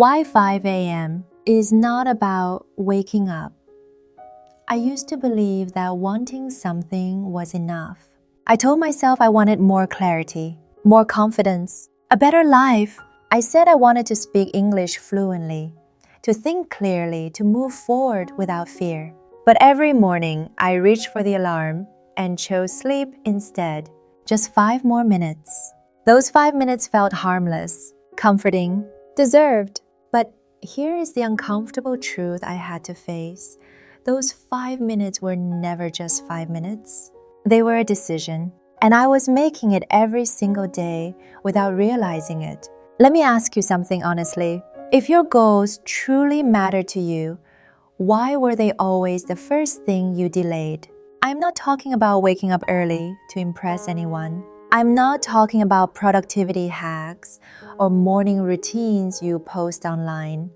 Why 5 a.m. is not about waking up. I used to believe that wanting something was enough. I told myself I wanted more clarity, more confidence, a better life. I said I wanted to speak English fluently, to think clearly, to move forward without fear. But every morning, I reached for the alarm and chose sleep instead. Just 5 more minutes. Those 5 minutes felt harmless, comforting, deserved. But here is the uncomfortable truth I had to face. Those 5 minutes were never just 5 minutes. They were a decision, and I was making it every single day without realizing it. Let me ask you something honestly. If your goals truly matter to you, why were they always the first thing you delayed? I'm not talking about waking up early to impress anyone. I'm not talking about productivity hacks or morning routines you post online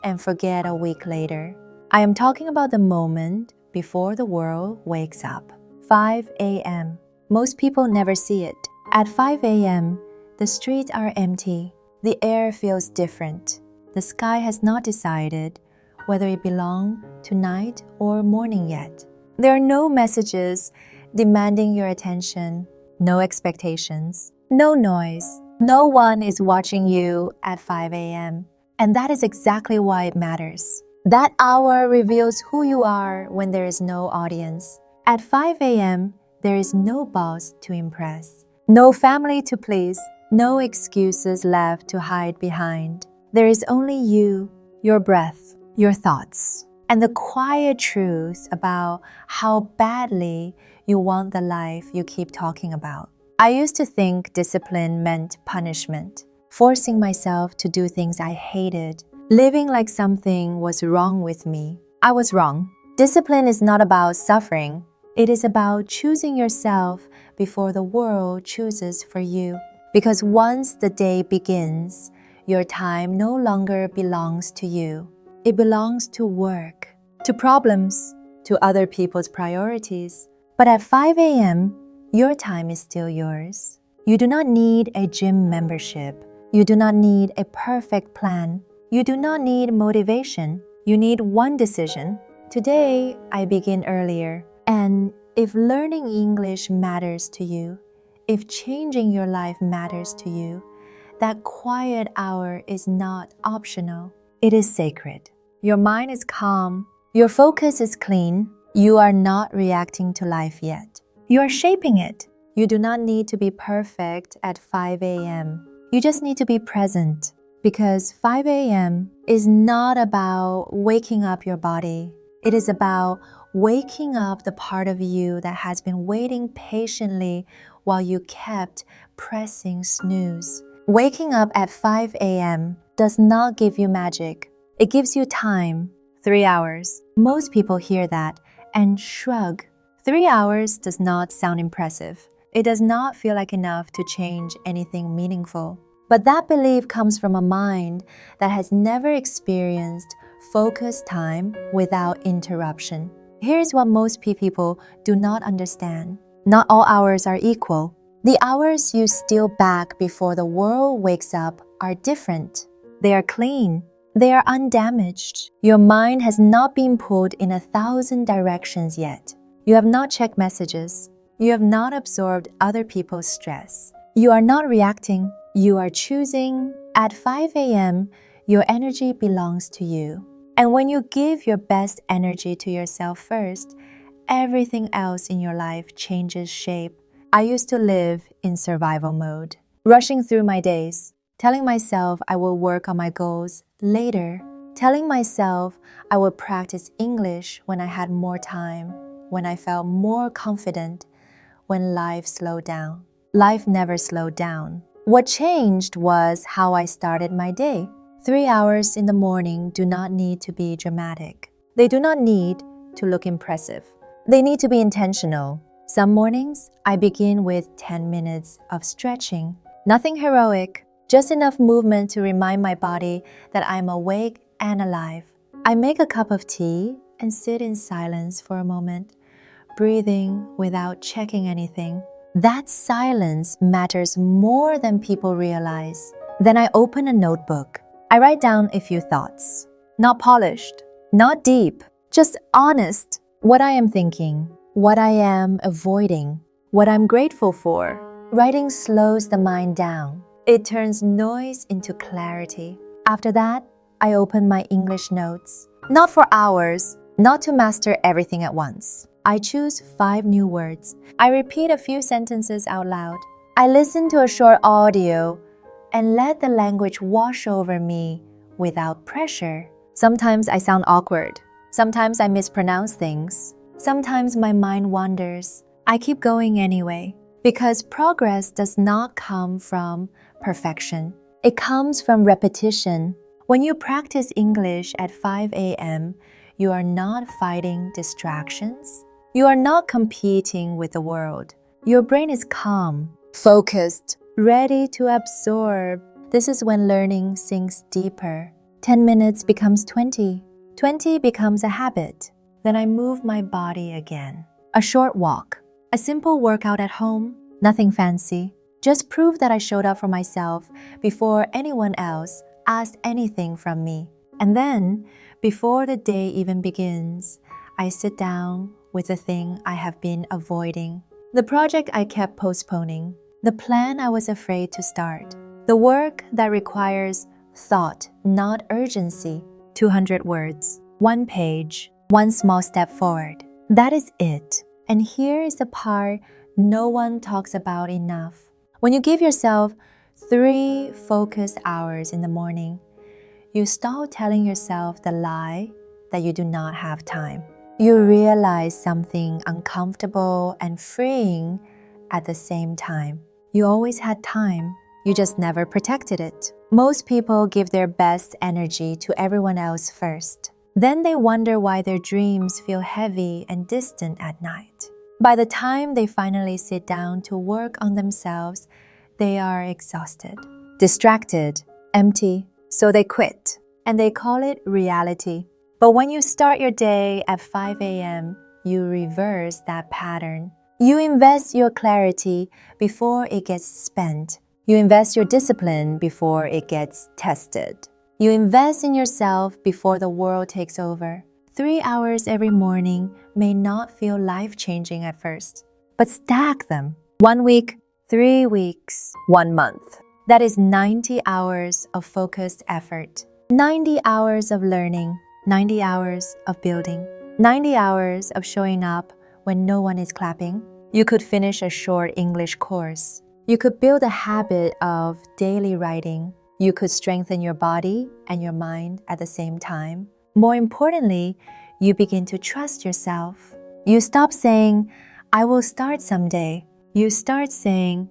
and forget a week later. I am talking about the moment before the world wakes up. 5 a.m. Most people never see it. At 5 a.m., the streets are empty. The air feels different. The sky has not decided whether it belongs to night or morning yet. There are no messages demanding your attention, no expectations, no noise. No one is watching you at 5 a.m. And that is exactly why it matters. That hour reveals who you are when there is no audience. At 5 a.m., there is no boss to impress, no family to please, no excuses left to hide behind. There is only you, your breath, your thoughts, and the quiet truth about how badly you want the life you keep talking about. I used to think discipline meant punishment, forcing myself to do things I hated, living like something was wrong with me. I was wrong. Discipline is not about suffering. It is about choosing yourself before the world chooses for you. Because once the day begins, your time no longer belongs to you. It belongs to work, to problems, to other people's priorities. But at 5 a.m., your time is still yours. You do not need a gym membership. You do not need a perfect plan. You do not need motivation. You need one decision. Today, I begin earlier. And if learning English matters to you, if changing your life matters to you, that quiet hour is not optional. It is sacred. Your mind is calm. Your focus is clean. You are not reacting to life yet. You are shaping it. You do not need to be perfect at 5 a.m. You just need to be present. Because 5 a.m. is not about waking up your body. It is about waking up the part of you that has been waiting patiently while you kept pressing snooze. Waking up at 5 a.m. does not give you magic. It gives you time, 3 hours. Most people hear that and shrug. 3 hours does not sound impressive. It does not feel like enough to change anything meaningful. But that belief comes from a mind that has never experienced focused time without interruption. Here's what most people do not understand. Not all hours are equal. The hours you steal back before the world wakes up are different. They are clean. They are undamaged. Your mind has not been pulled in 1,000 directions yet. You have not checked messages. You have not absorbed other people's stress. You are not reacting. You are choosing. At 5 a.m., your energy belongs to you. And when you give your best energy to yourself first, everything else in your life changes shape. I used to live in survival mode, rushing through my days, telling myself I will work on my goals later, telling myself I would practice English when I had more time, when I felt more confident, when life slowed down. Life never slowed down. What changed was how I started my day. 3 hours in the morning do not need to be dramatic. They do not need to look impressive. They need to be intentional. Some mornings, I begin with 10 minutes of stretching. Nothing heroic, just enough movement to remind my body that I'm awake and alive. I make a cup of tea and sit in silence for a moment, breathing without checking anything. That silence matters more than people realize. Then I open a notebook. I write down a few thoughts. Not polished, not deep, just honest. What I am thinking, what I am avoiding, what I'm grateful for. Writing slows the mind down. It turns noise into clarity. After that, I open my English notes. Not for hours, not to master everything at once. I choose 5 new words. I repeat a few sentences out loud. I listen to a short audio and let the language wash over me without pressure. Sometimes I sound awkward. Sometimes I mispronounce things. Sometimes my mind wanders. I keep going anyway, because progress does not come from perfection. It comes from repetition. When you practice English at 5 a.m., you are not fighting distractions. You are not competing with the world. Your brain is calm, focused, ready to absorb. This is when learning sinks deeper. 10 minutes becomes 20. 20 becomes a habit. Then I move my body again. A short walk. A simple workout at home. Nothing fancy. Just prove that I showed up for myself before anyone else asked anything from me. And then, before the day even begins, I sit down with the thing I have been avoiding. The project I kept postponing. The plan I was afraid to start. The work that requires thought, not urgency. 200 words. 1 page. 1 small step forward. That is it. And here is the part no one talks about enough. When you give yourself 3 focused hours in the morning, you stop telling yourself the lie that you do not have time. You realize something uncomfortable and freeing at the same time. You always had time. You just never protected it. Most people give their best energy to everyone else first. Then they wonder why their dreams feel heavy and distant at night. By the time they finally sit down to work on themselves, they are exhausted, distracted, empty, so they quit. And they call it reality. But when you start your day at 5 a.m., you reverse that pattern. You invest your clarity before it gets spent. You invest your discipline before it gets tested. You invest in yourself before the world takes over. 3 hours every morning may not feel life-changing at first, but stack them. 1 week, 3 weeks, 1 month. That is 90 hours of focused effort. 90 hours of learning, 90 hours of building, 90 hours of showing up when no one is clapping. You could finish a short English course. You could build a habit of daily writing. You could strengthen your body and your mind at the same time. More importantly, you begin to trust yourself. You stop saying, I will start someday. You start saying,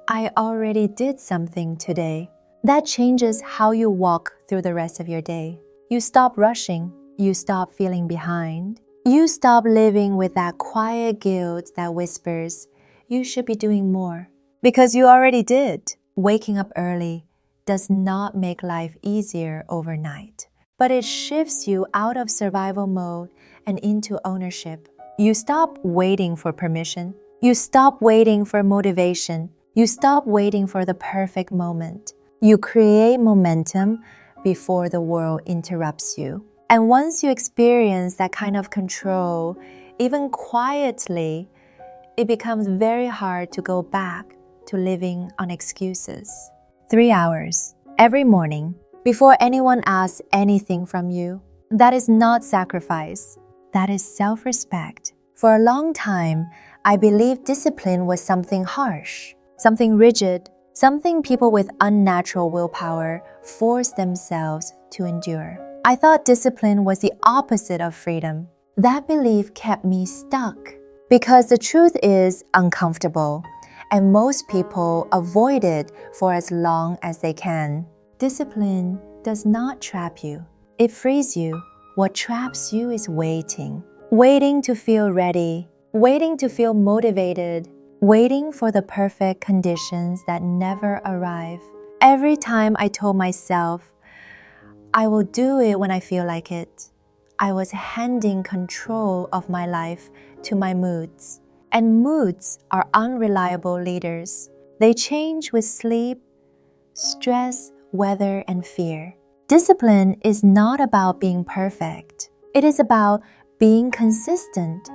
I already did something today. That changes how you walk through the rest of your day. You stop rushing. You stop feeling behind. You stop living with that quiet guilt that whispers, you should be doing more. Because you already did. Waking up early does not make life easier overnight, but it shifts you out of survival mode and into ownership. You stop waiting for permission. You stop waiting for motivation. You stop waiting for the perfect moment. You create momentum before the world interrupts you. And once you experience that kind of control, even quietly, it becomes very hard to go back to living on excuses. 3 hours every morning before anyone asks anything from you. That is not sacrifice. That is self-respect. For a long time, I believed discipline was something harsh, something rigid, something people with unnatural willpower force themselves to endure. I thought discipline was the opposite of freedom. That belief kept me stuck because the truth is uncomfortable, and most people avoid it for as long as they can. Discipline does not trap you. It frees you. What traps you is waiting. Waiting to feel ready. Waiting to feel motivated. Waiting for the perfect conditions that never arrive. Every time I told myself, I will do it when I feel like it, I was handing control of my life to my moods. And moods are unreliable leaders. They change with sleep, stress, weather, and fear. Discipline is not about being perfect. It is about being consistent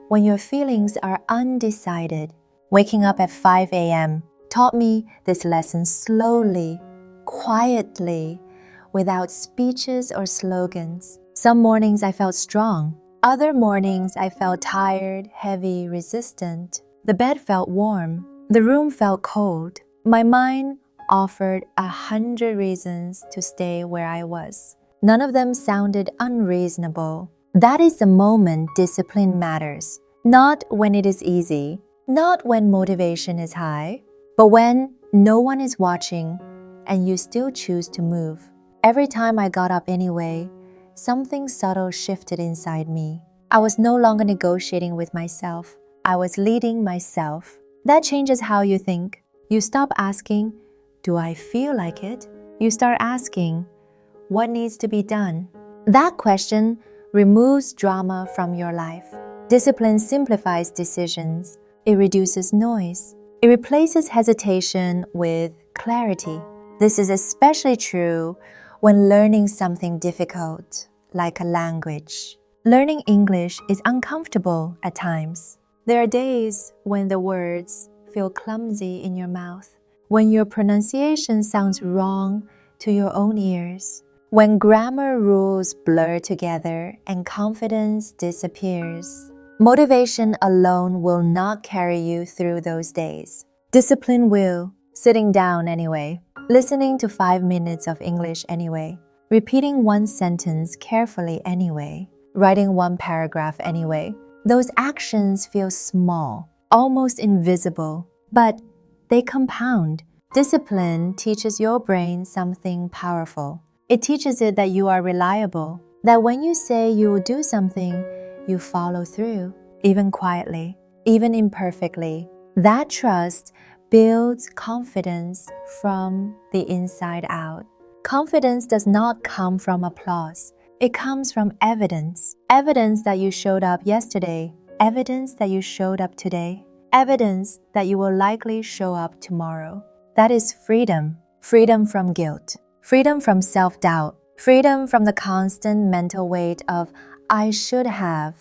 when your feelings are undecided. Waking up at 5 a.m. taught me this lesson slowly, quietly, without speeches or slogans. Some mornings I felt strong. Other mornings I felt tired, heavy, resistant. The bed felt warm. The room felt cold. My mind offered 100 reasons to stay where I was. None of them sounded unreasonable. That is the moment discipline matters. Not when it is easy, not when motivation is high, but when no one is watching and you still choose to move. Every time I got up anyway, something subtle shifted inside me. I was no longer negotiating with myself. I was leading myself. That changes how you think. You stop asking, do I feel like it? You start asking, what needs to be done? That question removes drama from your life. Discipline simplifies decisions. It reduces noise. It replaces hesitation with clarity. This is especially true when learning something difficult, like a language. Learning English is uncomfortable at times. There are days when the words feel clumsy in your mouth, when your pronunciation sounds wrong to your own ears, when grammar rules blur together and confidence disappears. Motivation alone will not carry you through those days. Discipline will, sitting down anyway, listening to 5 minutes of English anyway, repeating one sentence carefully anyway, writing one paragraph anyway. Those actions feel small, almost invisible, but they compound. Discipline teaches your brain something powerful. It teaches it that you are reliable, that when you say you will do something, you follow through, even quietly, even imperfectly. That trust builds confidence from the inside out. Confidence does not come from applause. It comes from evidence. Evidence that you showed up yesterday. Evidence that you showed up today. Evidence that you will likely show up tomorrow. That is freedom. Freedom from guilt. Freedom from self-doubt. Freedom from the constant mental weight of I should have.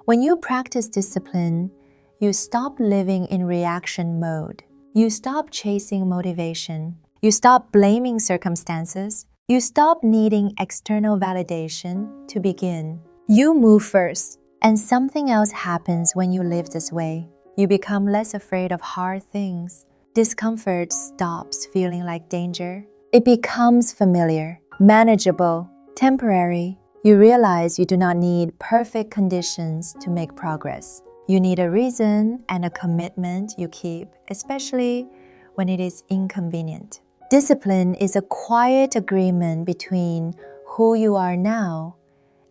When you practice discipline, you stop living in reaction mode. You stop chasing motivation. You stop blaming circumstances. You stop needing external validation to begin. You move first, and something else happens when you live this way. You become less afraid of hard things. Discomfort stops feeling like danger. It becomes familiar, manageable, temporary. You realize you do not need perfect conditions to make progress. You need a reason and a commitment you keep, especially when it is inconvenient. Discipline is a quiet agreement between who you are now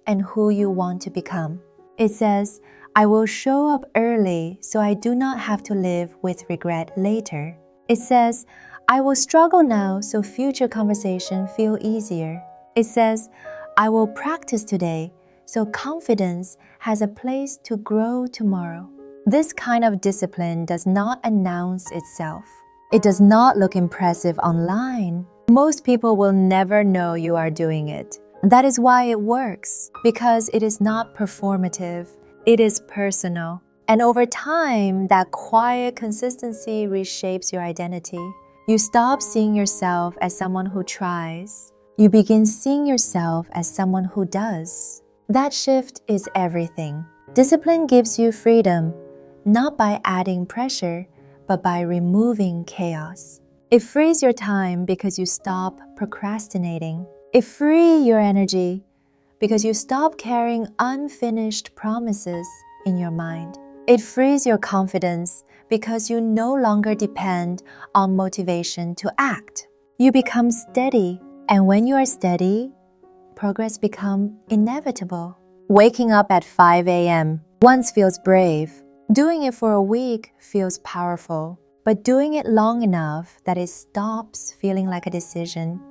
and who you want to become. It says, I will show up early so I do not have to live with regret later. It says, I will struggle now so future conversations feel easier. It says, I will practice today so confidence has a place to grow tomorrow. This kind of discipline does not announce itself. It does not look impressive online. Most people will never know you are doing it. That is why it works, because it is not performative. It is personal. And over time, that quiet consistency reshapes your identity. You stop seeing yourself as someone who tries. You begin seeing yourself as someone who does. That shift is everything. Discipline gives you freedom, not by adding pressure, but by removing chaos. It frees your time because you stop procrastinating. It frees your energy because you stop carrying unfinished promises in your mind. It frees your confidence because you no longer depend on motivation to act. You become steady, and when you are steady, progress becomes inevitable. Waking up at 5 a.m. once feels brave. Doing it for a week feels powerful, but doing it long enough that it stops feeling like a decision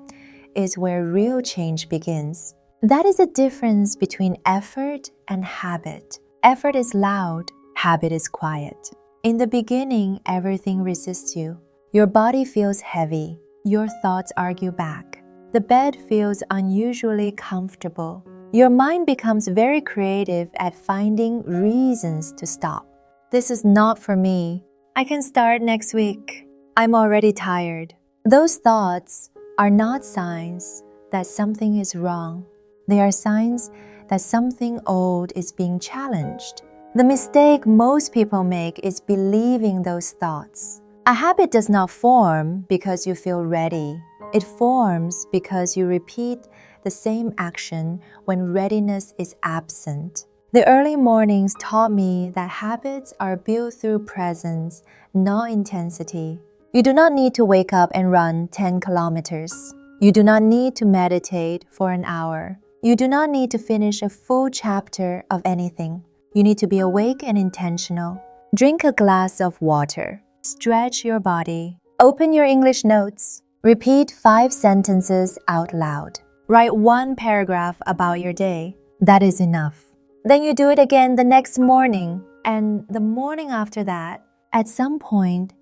is where real change begins. That is the difference between effort and habit. Effort is loud, habit is quiet. In the beginning, everything resists you. Your body feels heavy. Your thoughts argue back. The bed feels unusually comfortable. Your mind becomes very creative at finding reasons to stop. This is not for me. I can start next week. I'm already tired. Those thoughts are not signs that something is wrong. They are signs that something old is being challenged. The mistake most people make is believing those thoughts. A habit does not form because you feel ready. It forms because you repeat the same action when readiness is absent. The early mornings taught me that habits are built through presence, not intensity. You do not need to wake up and run 10 kilometers. You do not need to meditate for an hour. You do not need to finish a full chapter of anything. You need to be awake and intentional. Drink a glass of water. Stretch your body. Open your English notes. Repeat 5 sentences out loud. Write 1 paragraph about your day. That is enough. Then you do it again the next morning, and the morning after that. At some point,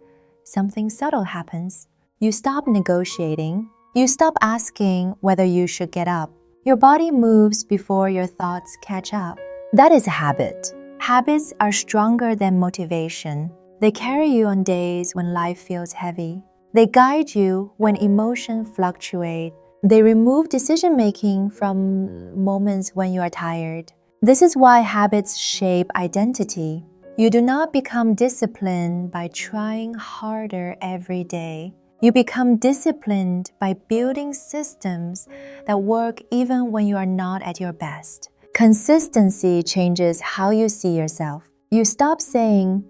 something subtle happens. You stop negotiating. You stop asking whether you should get up. Your body moves before your thoughts catch up. That is a habit. Habits are stronger than motivation. They carry you on days when life feels heavy. They guide you when emotions fluctuate. They remove decision-making from moments when you are tired. This is why habits shape identity. You do not become disciplined by trying harder every day. You become disciplined by building systems that work even when you are not at your best. Consistency changes how you see yourself. You stop saying,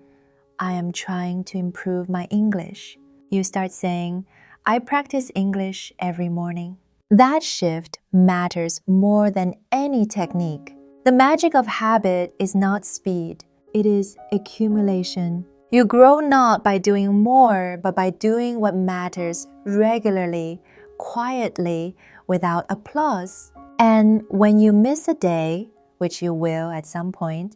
I am trying to improve my English. You start saying, I practice English every morning. That shift matters more than any technique. The magic of habit is not speed. It is accumulation. You grow not by doing more, but by doing what matters regularly, quietly, without applause. And when you miss a day, which you will at some point,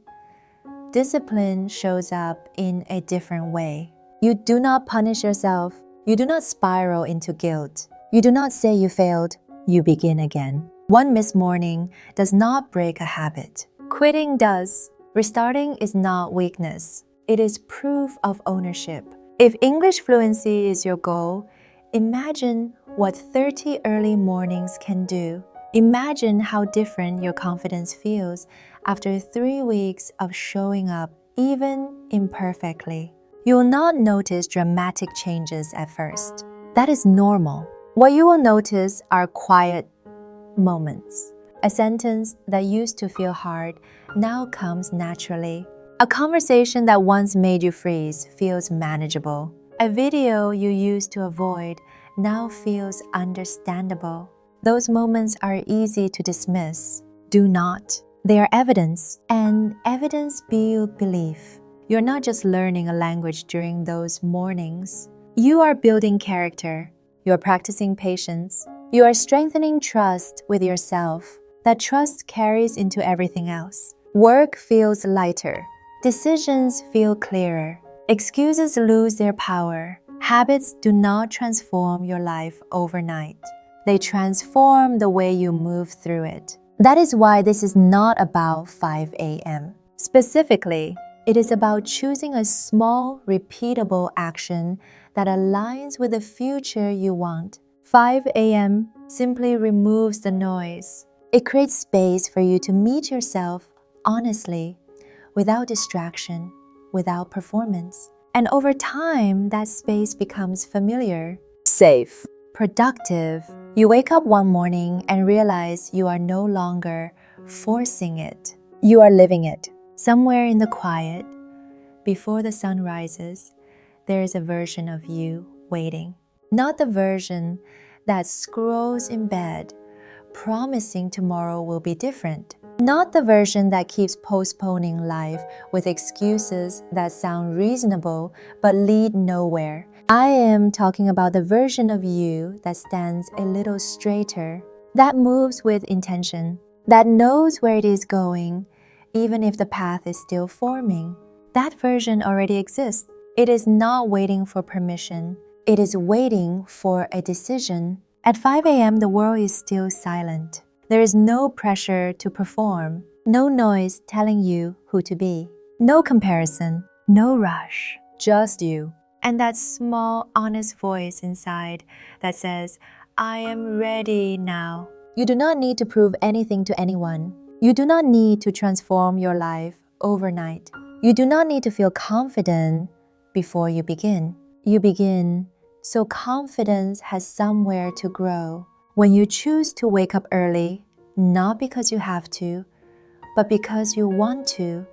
discipline shows up in a different way. You do not punish yourself. You do not spiral into guilt. You do not say you failed. You begin again. One missed morning does not break a habit. Quitting does. Restarting is not weakness. It is proof of ownership. If English fluency is your goal, imagine what 30 early mornings can do. Imagine how different your confidence feels after 3 weeks of showing up, even imperfectly. You will not notice dramatic changes at first. That is normal. What you will notice are quiet moments. A sentence that used to feel hard now comes naturally. A conversation that once made you freeze feels manageable. A video you used to avoid now feels understandable. Those moments are easy to dismiss. Do not. They are evidence, and evidence builds belief. You're not just learning a language during those mornings. You are building character. You're practicing patience. You are strengthening trust with yourself. That trust carries into everything else. Work feels lighter. Decisions feel clearer. Excuses lose their power. Habits do not transform your life overnight. They transform the way you move through it. That is why this is not about 5 a.m. Specifically, it is about choosing a small, repeatable action that aligns with the future you want. 5 a.m. simply removes the noise. It creates space for you to meet yourself honestly, without distraction, without performance. And over time, that space becomes familiar, safe, productive. You wake up one morning and realize you are no longer forcing it. You are living it. Somewhere in the quiet, before the sun rises, there is a version of you waiting. Not the version that scrolls in bed, promising tomorrow will be different. Not the version that keeps postponing life with excuses that sound reasonable but lead nowhere. I am talking about the version of you that stands a little straighter, that moves with intention, that knows where it is going, even if the path is still forming. That version already exists. It is not waiting for permission. It is waiting for a decision. At 5 a.m., the world is still silent. There is no pressure to perform, no noise telling you who to be, no comparison, no rush, just you. And that small, honest voice inside that says, I am ready now. You do not need to prove anything to anyone. You do not need to transform your life overnight. You do not need to feel confident before you begin. You begin so confidence has somewhere to grow. When you choose to wake up early, not because you have to, but because you want to,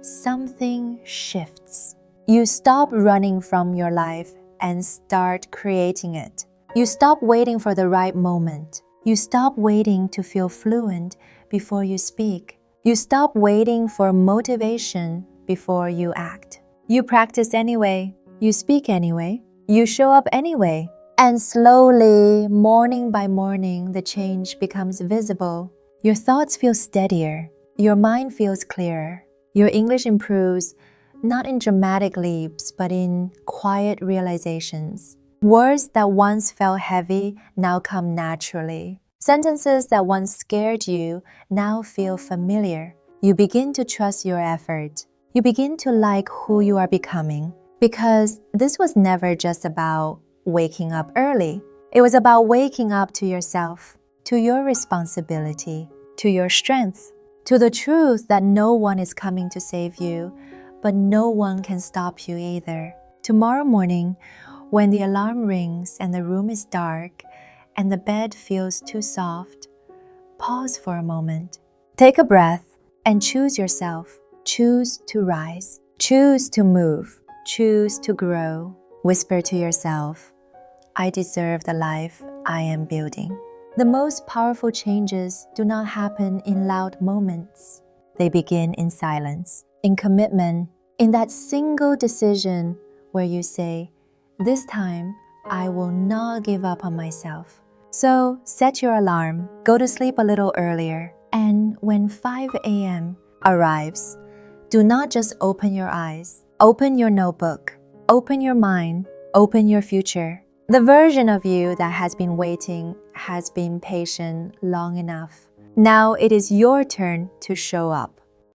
something shifts. You stop running from your life and start creating it. You stop waiting for the right moment. You stop waiting to feel fluent before you speak. You stop waiting for motivation before you act. You practice anyway. You speak anyway. You show up anyway. And slowly, morning by morning, the change becomes visible. Your thoughts feel steadier. Your mind feels clearer. Your English improves, not in dramatic leaps, but in quiet realizations. Words that once felt heavy now come naturally. Sentences that once scared you now feel familiar. You begin to trust your effort. You begin to like who you are becoming. Because this was never just about waking up early. It was about waking up to yourself, to your responsibility, to your strength, to the truth that no one is coming to save you, but no one can stop you either. Tomorrow morning, when the alarm rings and the room is dark and the bed feels too soft, pause for a moment. Take a breath and choose yourself. Choose to rise. Choose to move. Choose to grow. Whisper to yourself, I deserve the life I am building. The most powerful changes do not happen in loud moments. They begin in silence, in commitment, in that single decision where you say, this time I will not give up on myself. So set your alarm, go to sleep a little earlier, and when 5 a.m. arrives, do not just open your eyes. Open your notebook. Open your mind. Open your future. The version of you that has been waiting has been patient long enough. Now it is your turn to show up.